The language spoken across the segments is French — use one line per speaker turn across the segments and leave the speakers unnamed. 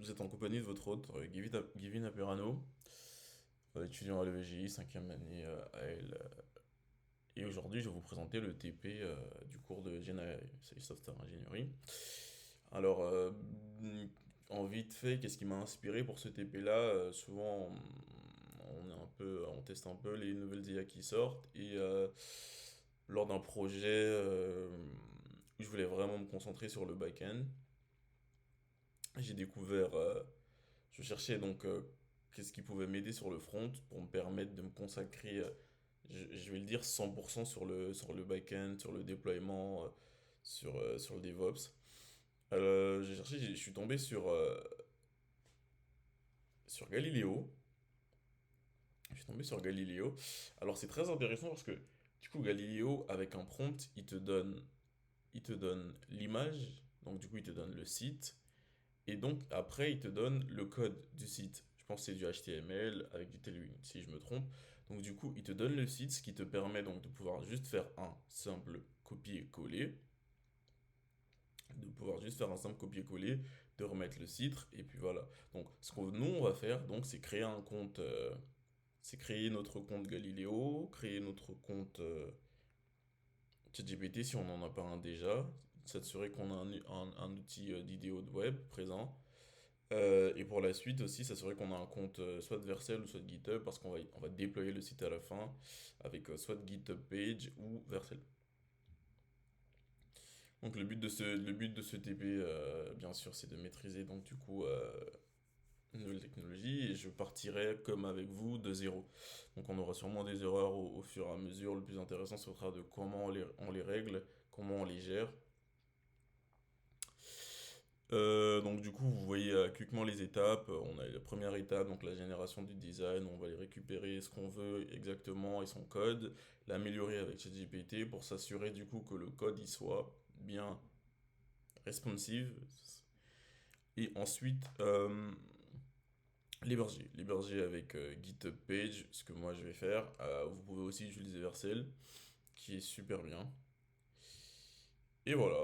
Vous êtes en compagnie de votre hôte, Givin Aperano, étudiant à l'EVGI, cinquième année à L. Et aujourd'hui, je vais vous présenter le TP du cours de GNI, c'est Software Ingénierie. Alors, en vite fait, qu'est-ce qui m'a inspiré pour ce TP-là? Souvent, on teste un peu les nouvelles IA qui sortent et lors d'un projet où je voulais vraiment me concentrer sur le back-end, j'ai découvert je cherchais donc qu'est-ce qui pouvait m'aider sur le front pour me permettre de me consacrer, je vais le dire, 100% sur le back-end, sur le déploiement, sur le DevOps. J'ai cherché, je suis tombé sur Galileo. Je suis tombé sur Galileo. Alors c'est très intéressant parce que du coup Galileo avec un prompt, il te donne l'image, donc du coup il te donne le site. Et donc, après, il te donne le code du site. Je pense que c'est du HTML avec du Tailwind, si je me trompe. Donc, du coup, il te donne le site, ce qui te permet donc de pouvoir juste faire un simple copier-coller. De pouvoir juste faire un simple copier-coller, de remettre le site, et puis voilà. Donc, ce que nous, on va faire, donc, c'est créer un compte. C'est créer notre compte Galileo, créer notre compte ChatGPT si on n'en a pas un déjà. S'assurer qu'on a un outil d'idéo de web présent. Et pour la suite aussi, s'assurer qu'on a un compte soit de Vercel ou soit de GitHub parce qu'on va déployer le site à la fin avec soit de GitHub Page ou Vercel. Donc le but de ce TP, bien sûr, c'est de maîtriser donc du coup une nouvelle technologie et je partirai comme avec vous de zéro. Donc on aura sûrement des erreurs au fur et à mesure. Le plus intéressant ce sera de comment on les règle, comment on les gère. Donc du coup, vous voyez quickement les étapes. On a la première étape, donc la génération du design. On va aller récupérer ce qu'on veut exactement et son code, l'améliorer avec ChatGPT pour s'assurer du coup que le code il soit bien responsive. Et ensuite, l'héberger avec GitHub Page, ce que moi je vais faire. Vous pouvez aussi utiliser Vercel, qui est super bien. Et voilà.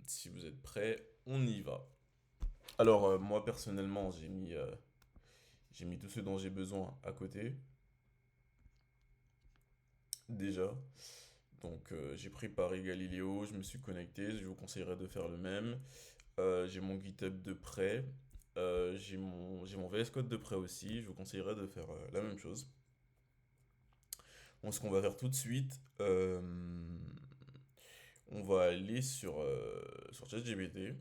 Si vous êtes prêts, on y va. Alors, moi personnellement, j'ai mis tout ce dont j'ai besoin à côté, déjà. Donc, j'ai pris Paris Galileo, je me suis connecté, je vous conseillerais de faire le même. J'ai mon GitHub de prêt, j'ai mon VS Code de prêt aussi, je vous conseillerais de faire la même chose. Donc, ce qu'on va faire tout de suite, on va aller sur ChatGPT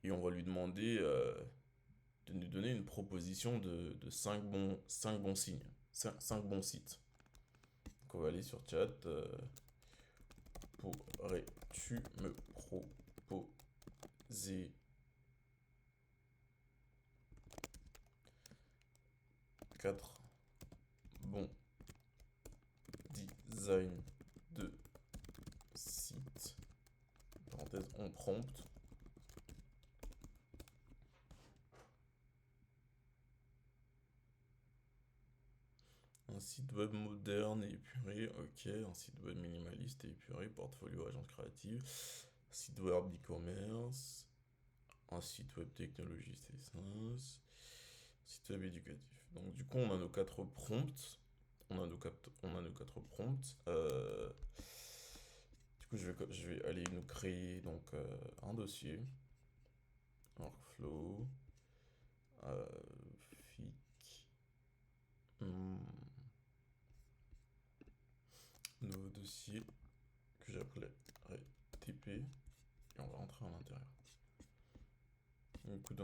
et on va lui demander de nous donner une proposition de 5 bons signes, 5 bons sites. Donc on va aller sur chat. Pourrais-tu me proposer 4 bons designs de sites? Parenthèse, on prompt. Un site web moderne et épuré, ok. Un site web minimaliste et épuré, portfolio agence créative. Site web e-commerce. Un site web technologie, c'est sens. Site web éducatif. Donc du coup, on a nos 4 prompts. On a nos quatre prompts. Du coup, je vais aller nous créer donc un dossier. Workflow. Euh, FIC. hmm, Nouveau dossier que j'appellerai TP. Et on va rentrer à l'intérieur. Du coup,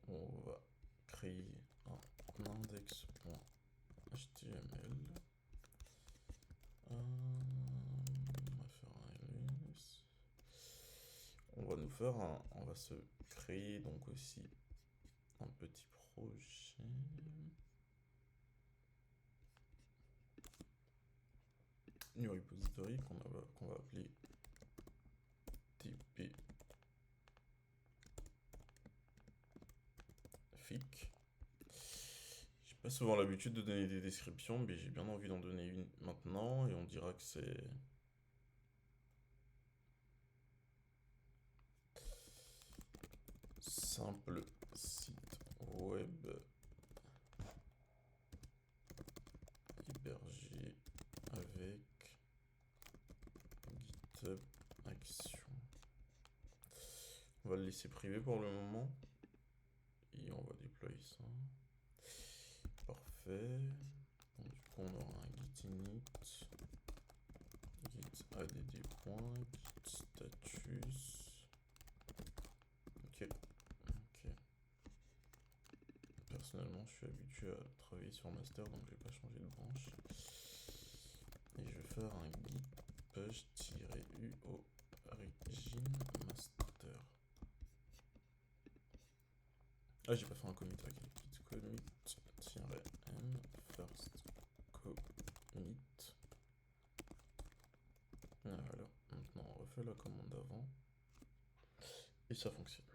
on va créer un index.html. On va faire un ls. On va se créer donc aussi un petit projet. New repository qu'on va appeler TP FIC. J'ai pas souvent l'habitude de donner des descriptions, mais j'ai bien envie d'en donner une maintenant et on dira simple site web hébergé avec GitHub Action. On va le laisser privé pour le moment. Et on va déployer ça. Parfait. Donc, du coup, on aura un git init, git add, git status. Ok. Personnellement, je suis habitué à travailler sur master, donc je vais pas changer de branche. Et je vais faire un git push-u au origin master. Ah, j'ai pas fait un commit, ok. Git commit-m first commit. Voilà, maintenant on refait la commande d'avant. Et ça fonctionne.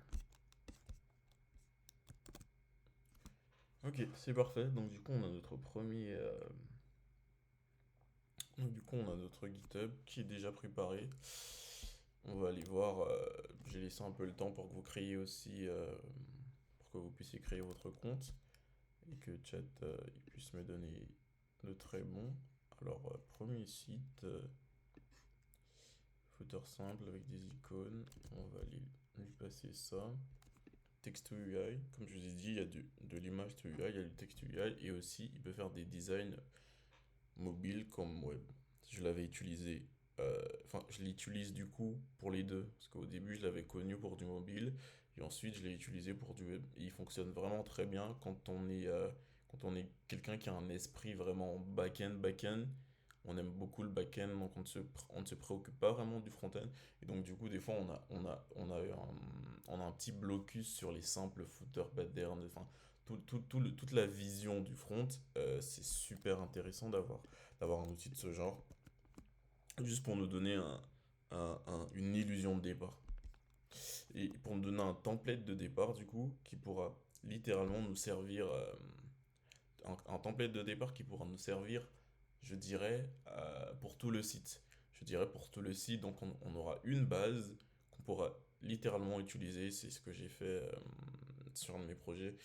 Ok, c'est parfait. Donc du coup, on a notre premier... Donc du coup, on a notre GitHub qui est déjà préparé. On va aller voir. J'ai laissé un peu le temps pour que vous créiez aussi... pour que vous puissiez créer votre compte. Et que chat il puisse me donner de très bons. Alors, premier site... footer simple avec des icônes. On va lui passer ça. Text to UI, comme je vous ai dit, il y a de l'image to UI, il y a du text to UI, et aussi il peut faire des designs mobiles comme web. Je l'avais utilisé, enfin je l'utilise du coup pour les deux, parce qu'au début je l'avais connu pour du mobile, et ensuite je l'ai utilisé pour du web. Et il fonctionne vraiment très bien quand on est quelqu'un qui a un esprit vraiment back-end. On aime beaucoup le back-end, donc on ne se préoccupe pas vraiment du front-end. Et donc du coup, des fois, on a un petit blocus sur les simples footers patterns, enfin, toute la vision du front. C'est super intéressant d'avoir un outil de ce genre, juste pour nous donner une illusion de départ. Et pour nous donner un template de départ, du coup, qui pourra littéralement nous servir, un template de départ qui pourra nous servir, je dirais, pour tout le site. Je dirais pour tout le site, donc on aura une base qu'on pourra littéralement utiliser. C'est ce que j'ai fait sur un de mes projets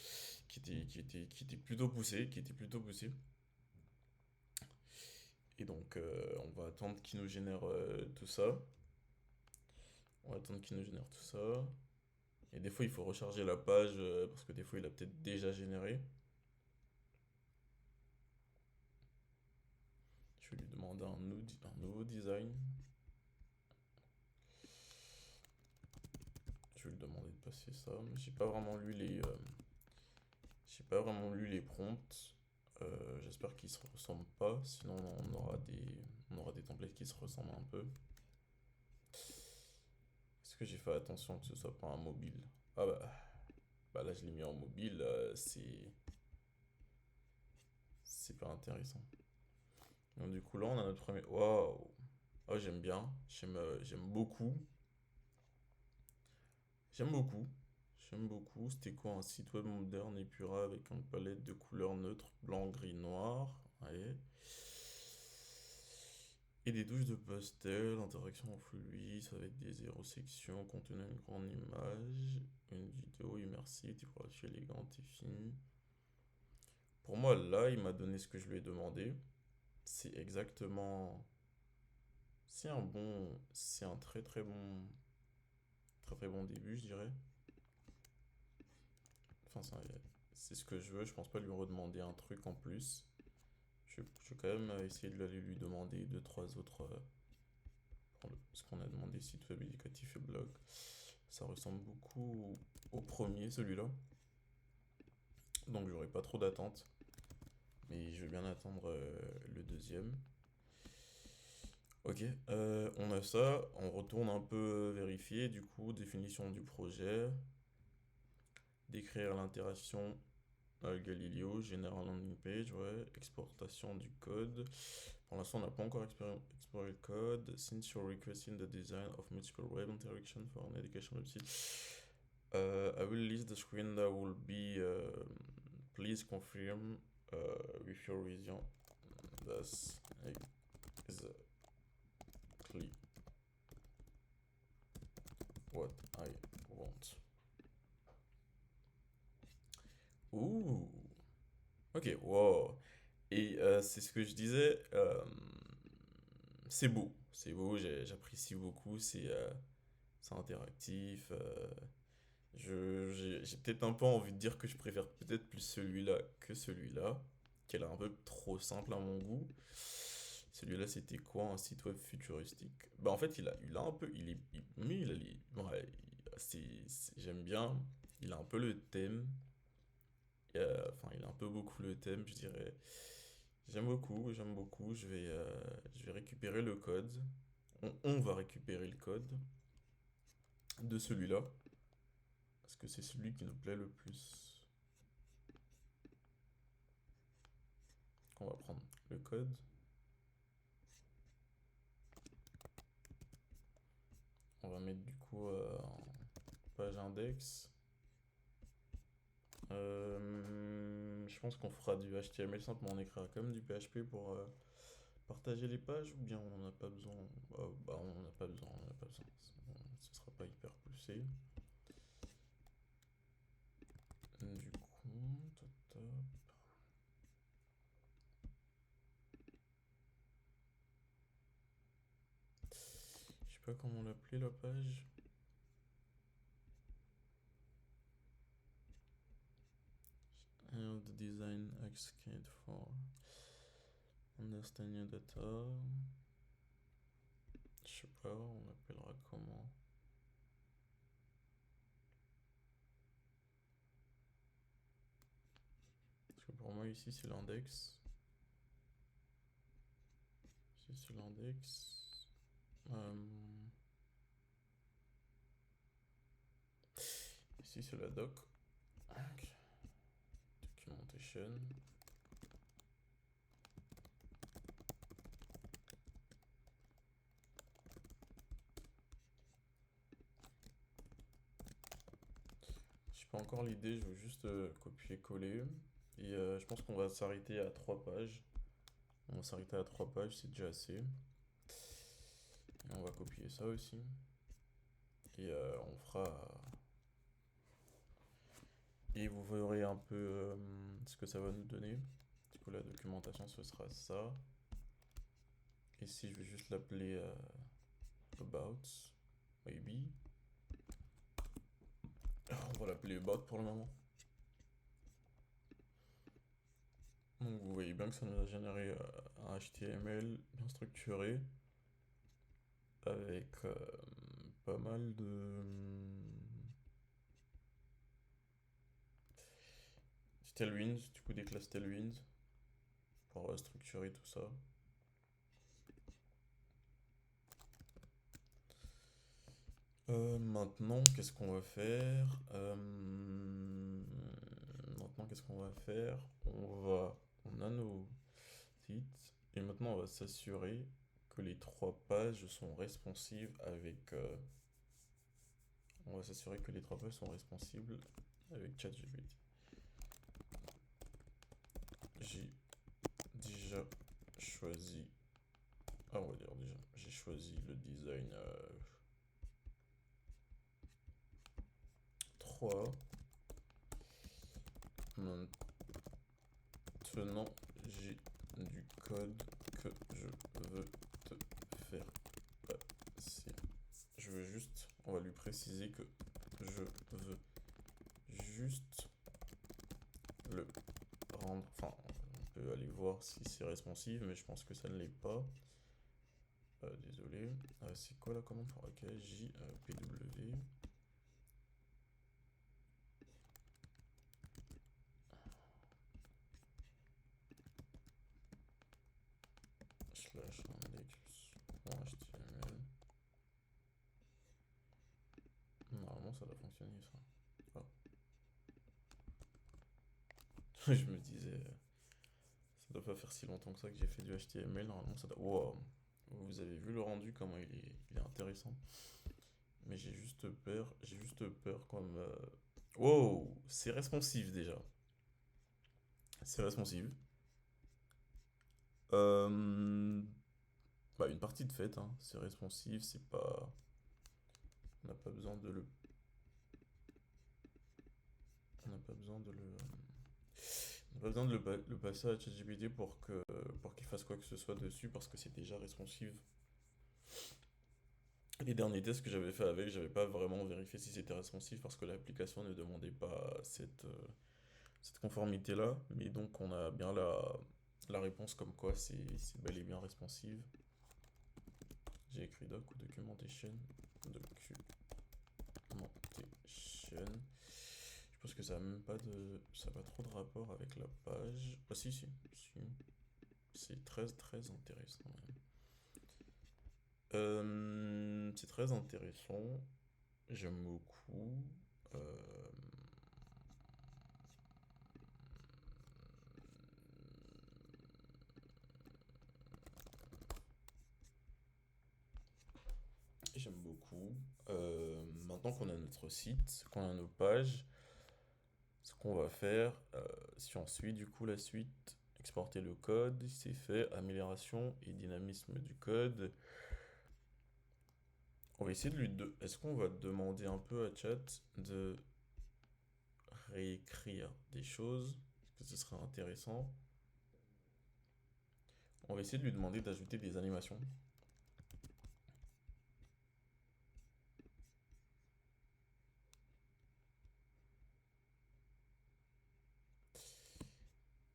qui était plutôt poussé, Et donc, on va attendre qu'il nous génère tout ça. On va attendre qu'il nous génère tout ça. Et des fois, il faut recharger la page parce que des fois, il a peut-être déjà généré. Je vais lui demander un nouveau design. Je vais lui demander de passer ça. Mais j'ai pas vraiment lu les prompts. J'espère qu'ils se ressemblent pas. Sinon, on aura des templates qui se ressemblent un peu. Est-ce que j'ai fait attention que ce soit pas un mobile? Ah bah là, je l'ai mis en mobile. C'est pas intéressant. Donc, du coup, là, on a notre premier. Waouh! Oh, j'aime bien. J'aime beaucoup. J'aime beaucoup. J'aime beaucoup. C'était quoi? Un site web moderne épuré avec une palette de couleurs neutres, blanc, gris, noir. Ouais. Et des douches de pastel, interaction fluide avec des zéro sections contenant une grande image, une vidéo immersive, typographie élégante et fine. Pour moi, là, il m'a donné ce que je lui ai demandé. C'est exactement. C'est un très très bon début, je dirais. Enfin, c'est ce que je veux. Je pense pas lui redemander un truc en plus. Je vais quand même essayer de lui demander deux, trois autres. Ce qu'on a demandé site web éducatif et blog. Ça ressemble beaucoup au premier, celui-là. Donc j'aurai pas trop d'attente. Mais je vais bien attendre le deuxième. Ok, on a ça. On retourne un peu vérifier. Du coup, définition du projet. Décrire l'interaction Galileo, générer un landing page, ouais. Exportation du code. Pour l'instant, on n'a pas encore exploré le code. Since you're requesting the design of multiple web interaction for an education website, I will list the screen that will be. Please confirm with your vision. That's exactly what I want. Ouh. Ok, wow. Et c'est ce que je disais, c'est beau, j'apprécie beaucoup, c'est interactif. J'ai peut-être un peu envie de dire que je préfère peut-être plus celui-là que celui-là, qui a l'air un peu trop simple à mon goût. Celui-là, c'était quoi? Un site web futuristique? Bah, en fait, il a un peu. Mais ouais, j'aime bien. Il a un peu le thème. Enfin, il a un peu beaucoup le thème, je dirais. J'aime beaucoup, j'aime beaucoup. Je vais récupérer le code. On va récupérer le code de celui-là. Parce que c'est celui qui nous plaît le plus. On va prendre le code. On va mettre du coup en page index. Je pense qu'on fera du HTML simple, mais on écrira quand même du PHP pour partager les pages, ou bien on n'en a pas besoin. Bah, on n'en a pas besoin, on n'en a pas besoin. Ce sera pas hyper poussé. Du coup, top, top. Je sais pas comment l'appeler la page. And the design Xcode for understand your data. Je sais pas, on appellera comment. Parce que pour moi ici c'est l'index. Ici c'est l'index. Ici c'est la doc. Ok. Documentation. J'ai pas encore l'idée, je veux juste copier-coller. Et je pense qu'on va s'arrêter à 3 pages. On va s'arrêter à 3 pages, c'est déjà assez. Et on va copier ça aussi. Et on fera. Et vous verrez un peu ce que ça va nous donner. Du coup, la documentation, ce sera ça. Ici, je vais juste l'appeler About, maybe. On va l'appeler About pour le moment. Donc, vous voyez bien que ça nous a généré un HTML bien structuré avec pas mal de tailwinds, du coup des classes tailwinds pour structurer tout ça. Maintenant, qu'est-ce qu'on va faire? Maintenant, qu'est-ce qu'on va faire? On a nos sites et maintenant on va s'assurer que les 3 pages sont responsives avec. On va s'assurer que les 3 pages sont responsibles avec ChatGPT. J'ai déjà choisi. Ah, on va dire déjà. J'ai choisi le design 3. Maintenant, j'ai du code que je veux te faire passer. Je veux juste, on va lui préciser que je veux juste le rendre. Enfin, on peut aller voir si c'est responsive, mais je pense que ça ne l'est pas. Désolé. C'est quoi la commande pour laquelle JPW slash index.html. Normalement, ça doit fonctionner ça. Ah. Je me disais, ça doit pas faire si longtemps que ça que j'ai fait du HTML. Normalement, ça doit. Wow. Vous avez vu le rendu, comment il est intéressant. Mais j'ai juste peur comme. Wow, c'est responsive déjà. C'est responsive. Euh, Bah, une partie de fait, hein. C'est responsive, c'est pas. On n'a pas besoin de le. On n'a pas besoin de le. Pas besoin de le passer à ChatGPT pour qu'il fasse quoi que ce soit dessus parce que c'est déjà responsive. Les derniers tests que j'avais fait avec, j'avais pas vraiment vérifié si c'était responsive parce que l'application ne demandait pas cette conformité-là. Mais donc on a bien la réponse comme quoi c'est bel et bien responsive. J'ai écrit doc ou documentation. Documentation. Je pense que ça a même pas de. Ça a pas trop de rapport avec la page. Ah si. C'est très très intéressant. C'est très intéressant. J'aime beaucoup. Euh, J'aime beaucoup. Maintenant qu'on a notre site, qu'on a nos pages, ce qu'on va faire, si on suit du coup la suite, exporter le code, c'est fait, amélioration et dynamisme du code. On va essayer de Est-ce qu'on va demander un peu à Chat de réécrire des choses? Est-ce que ce serait intéressant? On va essayer de lui demander d'ajouter des animations.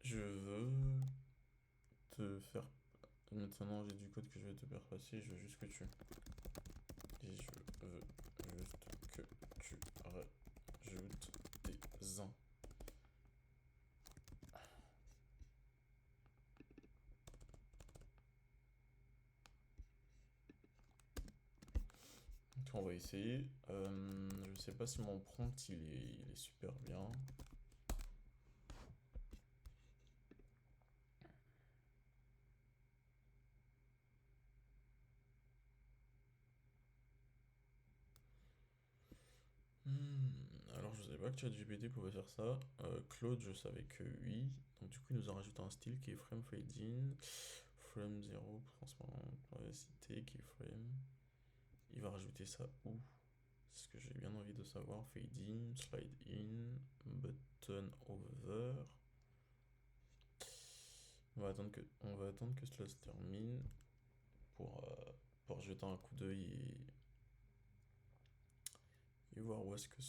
Je veux te faire... Maintenant, j'ai du code que je vais te faire passer, je veux juste que tu... Et je veux juste que tu rajoutes des uns. Donc, on va essayer. Je sais pas si mon prompt il est super bien. Alors je savais pas que ChatGPT pouvait faire ça. Claude, je savais que oui. Donc du coup, il nous a rajouté un style qui est frame fade in, frame 0, transparent, privacy, keyframe. Il va rajouter ça où? C'est ce que j'ai bien envie de savoir. Fade in, slide in, button over. On va attendre que cela se termine pour, euh, pour jeter un coup d'œil et voir où est-ce que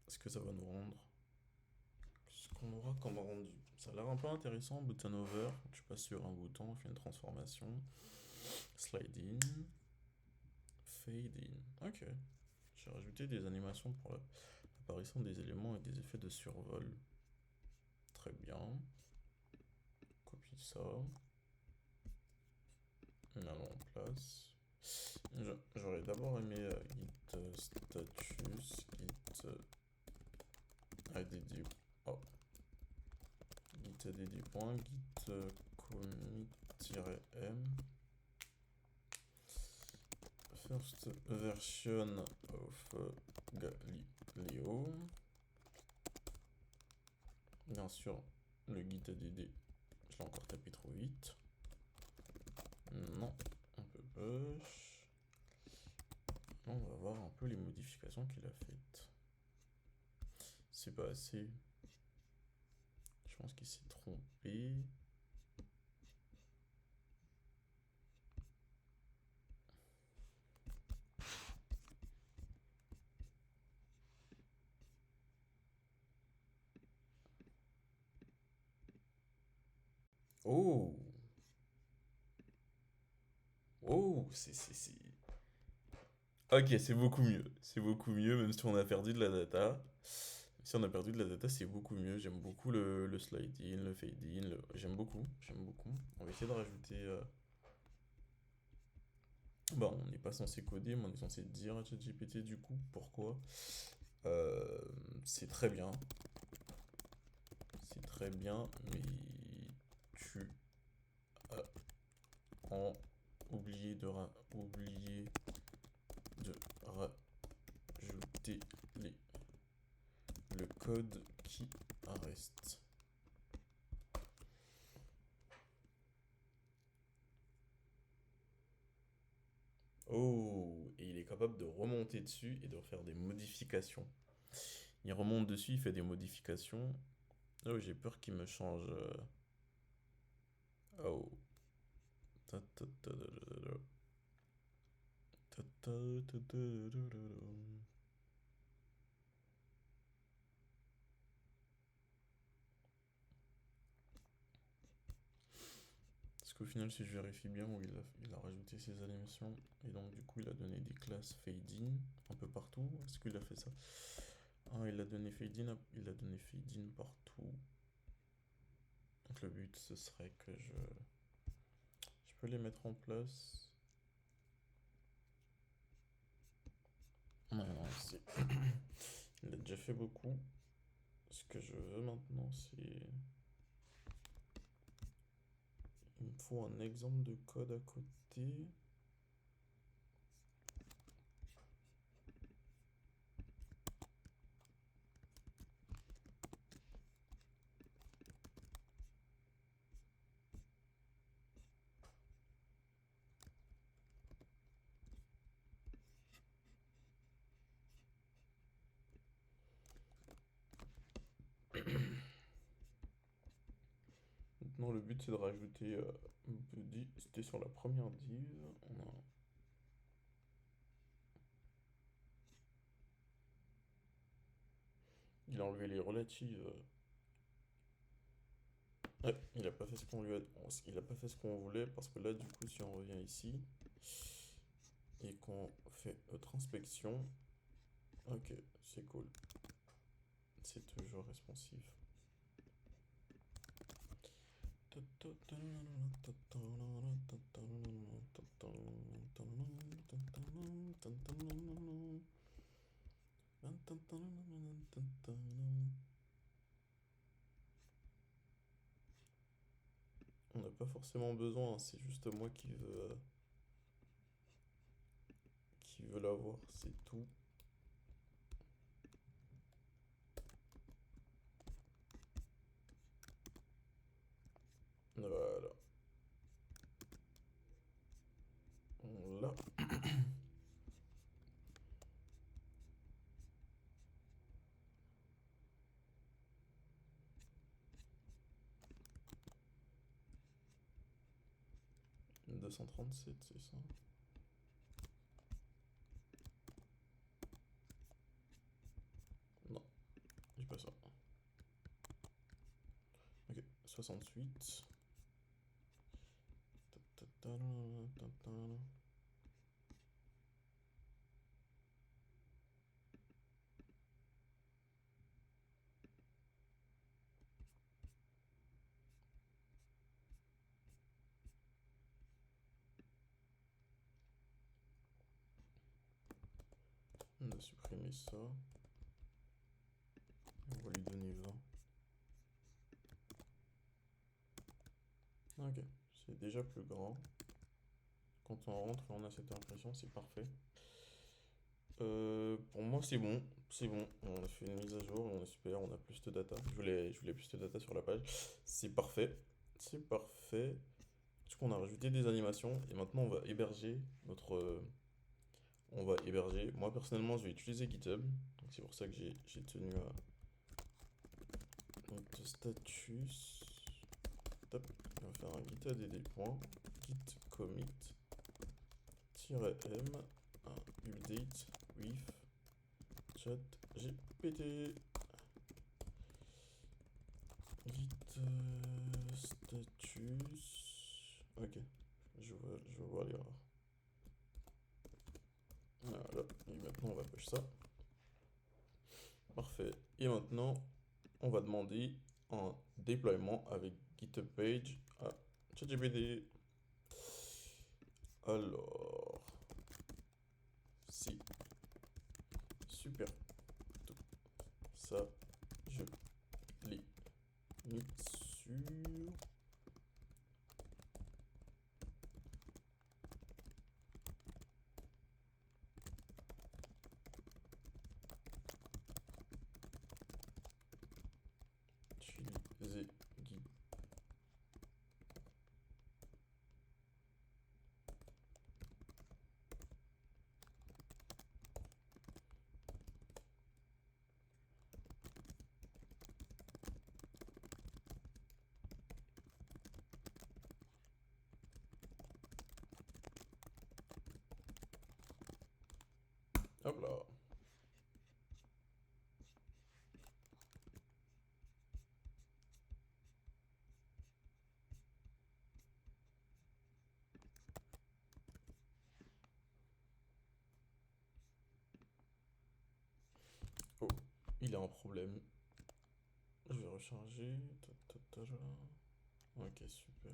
est-ce que ça va nous rendre. Ce qu'on aura comme rendu. Ça a l'air un peu intéressant, button over. Tu passes sur un bouton, on fait une transformation. Slide in, fade in. Ok. J'ai rajouté des animations pour l'apparition des éléments et des effets de survol. Très bien. Copie ça. On a en place. J'aurais d'abord aimé git status, git add. Oh. Git add git commit-m. First version of Galileo. Bien sûr, le git add, je l'ai encore tapé trop vite. Non, un peu push. On va voir un peu les modifications qu'il a faites. C'est pas assez. Je pense qu'il s'est trompé. Oh! Oh! Ok, c'est beaucoup mieux. C'est beaucoup mieux, même si on a perdu de la data. Si on a perdu de la data, c'est beaucoup mieux. J'aime beaucoup le slide in, le fade in. J'aime beaucoup. J'aime beaucoup. On va essayer de rajouter. Bah, on n'est pas censé coder, mais on est censé dire à ChatGPT du coup pourquoi. Euh, c'est très bien. C'est très bien, mais tu as oublié de rajouter le code qui reste. Oh, et il est capable de remonter dessus et de faire des modifications. Il remonte dessus, il fait des modifications. Oh, j'ai peur qu'il me change. Oh. Ta- ta- ta- da- da- da- da. Ta- ta- ta- ta- da- da- da. Parce qu'au final, si je vérifie bien, où il a rajouté ses animations, et donc du coup, il a donné des classes fade in un peu partout. Est-ce qu'il a fait ça? Ah, il a donné fade in, il a donné fade in partout. Donc le but, ce serait que je peux les mettre en place. Non, non, il a déjà fait beaucoup. Ce que je veux maintenant, c'est... Il me faut un exemple de code à côté. Maintenant, le but, c'est de rajouter Buddy. C'était sur la première div. Il a enlevé les relatives. Ouais, il a pas fait ce qu'on lui a... Il a pas fait ce qu'on voulait parce que là, du coup, si on revient ici et qu'on fait notre inspection, ok, c'est cool. C'est toujours responsive. On n'a pas forcément besoin, hein, c'est juste moi qui veut l'avoir, c'est tout. Voilà. On l'a. 237, c'est ça. Non, j'ai pas ça. Ok, 68. On a supprimé ça. On va lui donner 20. Ok, c'est déjà plus grand. Quand on rentre et on a cette impression, c'est parfait. Pour moi, c'est bon. C'est bon. On a fait une mise à jour, on est super, on a plus de data. Je voulais plus de data sur la page. C'est parfait. C'est parfait. Du coup, on a rajouté des animations et maintenant on va héberger notre. On va héberger. Moi, personnellement, je vais utiliser GitHub. Donc, c'est pour ça que j'ai tenu à. Notre status. Top. On va faire un git add point git commit -m un update with chat GPT. Git status. Ok, je vois l'erreur. Voilà, et maintenant on va push ça. Parfait. Et maintenant, on va demander un déploiement avec GitHub Page à ChatGPT. Alors, si, super, tout ça, je l'ai mis sur. Utiliser Git. Hop là. Oh, il a un problème. Je vais recharger. Ta. Ok, super.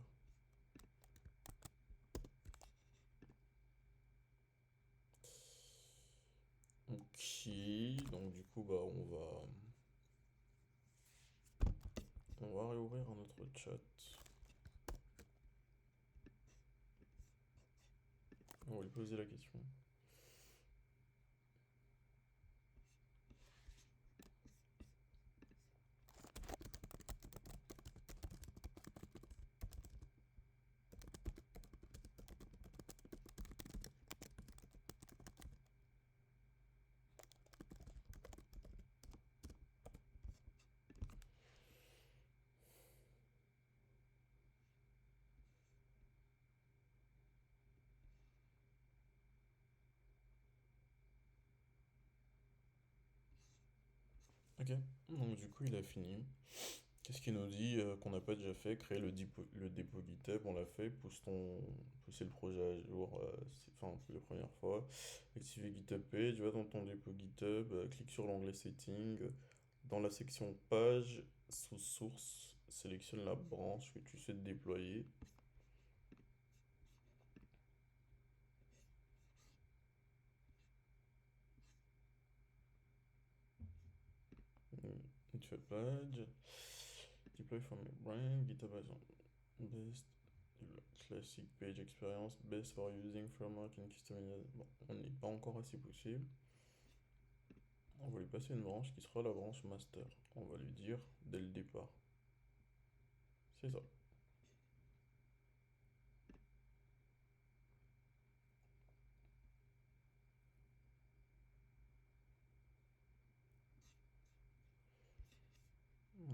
Ok, donc du coup, bah, on va réouvrir un autre chat. On va lui poser la question. Ok, donc du coup, il a fini. Qu'est-ce qu'il nous dit qu'on n'a pas déjà fait? Créer le dépôt GitHub, on l'a fait. Pousser le projet à jour, enfin, pour la première fois. Activer GitHub Page, va dans ton dépôt GitHub, clique sur l'onglet Settings. Dans la section Page, sous Source, sélectionne la branche que tu souhaites déployer. Tu fais Page. Deploy from your brand, GitHub Agent. Best Classic Page Experience, best for using framework and customization. Bon, on n'est pas encore assez poussé. On va lui passer une branche qui sera la branche master. On va lui dire dès le départ. C'est ça.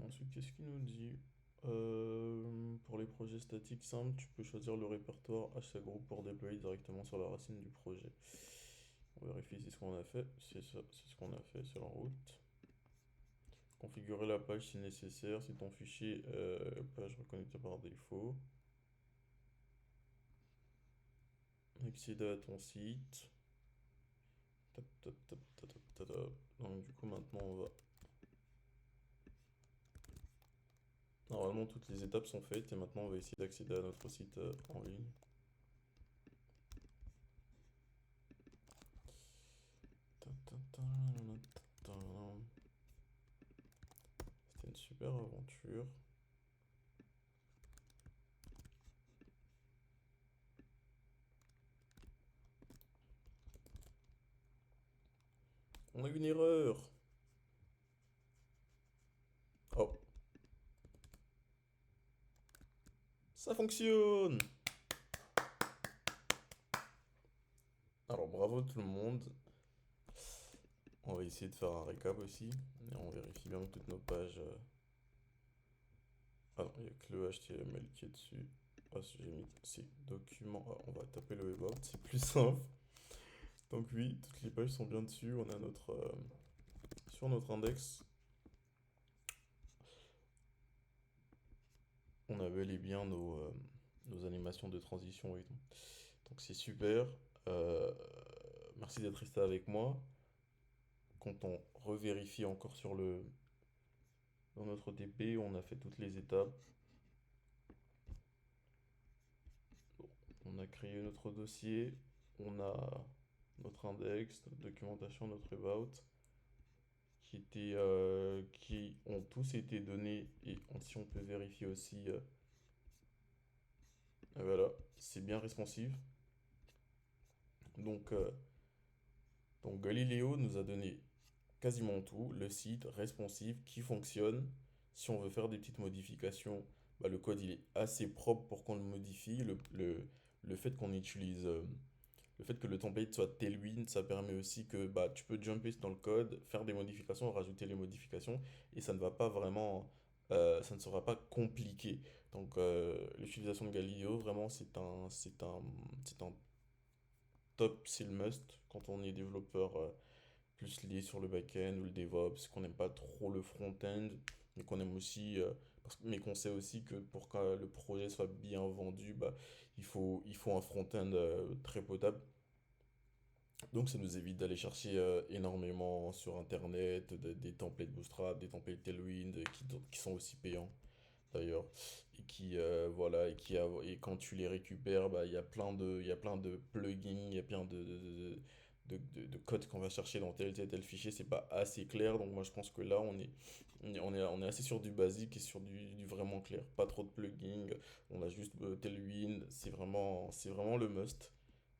Ensuite, qu'est-ce qu'il nous dit? Pour les projets statiques simples, tu peux choisir le répertoire HC Group pour déployer directement sur la racine du projet. On vérifie si c'est ce qu'on a fait. C'est ça, c'est ce qu'on a fait, c'est en route. Configurer la page si nécessaire, si ton fichier page reconnectée par défaut. Accéder à ton site. Tap, tap, tap, tap, tap, tap, tap. Donc du coup maintenant on va... Normalement toutes les étapes sont faites et maintenant on va essayer d'accéder à notre site en ligne. Ta, ta, ta, ta, ta. C'était une super aventure. On a eu une erreur. Oh, ça fonctionne. Alors bravo tout le monde. On va essayer de faire un récap aussi. Et on vérifie bien que toutes nos pages... Ah non, il n'y a que le HTML qui est dessus. Ah, j'ai mis ces documents. Ah, on va taper le web out, c'est plus simple. Donc oui, toutes les pages sont bien dessus. On a sur notre index, on a bel et bien nos animations de transition et tout. Donc c'est super. Euh, Merci d'être resté avec moi. Quand on revérifie encore dans notre TP, on a fait toutes les étapes. On a créé notre dossier. On a notre index, notre documentation, notre about, qui ont tous été donnés. Et si on peut vérifier aussi, voilà, c'est bien responsive. Donc, euh, donc Galileo nous a donné quasiment tout, le site responsive qui fonctionne. Si on veut faire des petites modifications, bah, le code il est assez propre pour qu'on le modifie. Le fait qu'on utilise, le fait que le template soit Tailwind, ça permet aussi que bah, tu peux jumper dans le code, faire des modifications, rajouter les modifications, et ça ne va pas vraiment, ça ne sera pas compliqué. Donc l'utilisation de Galileo, vraiment, c'est un top, c'est le must quand on est développeur plus lié sur le back-end ou le DevOps, qu'on n'aime pas trop le front-end, mais qu'on aime aussi, mais qu'on sait aussi que pour que le projet soit bien vendu, bah, il faut un front-end très potable. Donc ça nous évite d'aller chercher énormément sur Internet, des templates Bootstrap, des templates Tailwind qui sont aussi payants d'ailleurs et qui voilà et quand tu les récupères bah il y a plein de plugins, il y a plein de codes qu'on va chercher dans tel fichier, c'est pas assez clair, donc moi je pense que là on est assez sur du basique et sur du vraiment clair, pas trop de plugins, on a juste Tailwind, c'est vraiment le must,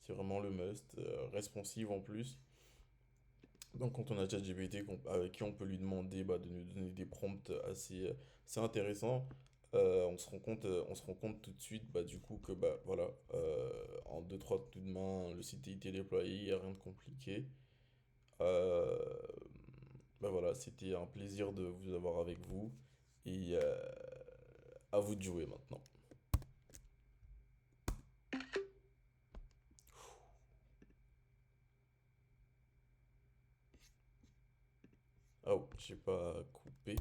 c'est vraiment le must, responsive en plus. Donc quand on a ChatGPT avec qui on peut lui demander bah, de nous donner des prompts assez intéressants, on se rend compte tout de suite bah, du coup que bah, voilà, en deux trois coups de main, le site a été déployé, il n'y a rien de compliqué. Euh, Bah voilà, c'était un plaisir de vous avoir avec vous et à vous de jouer maintenant. Ah oh, j'ai pas coupé.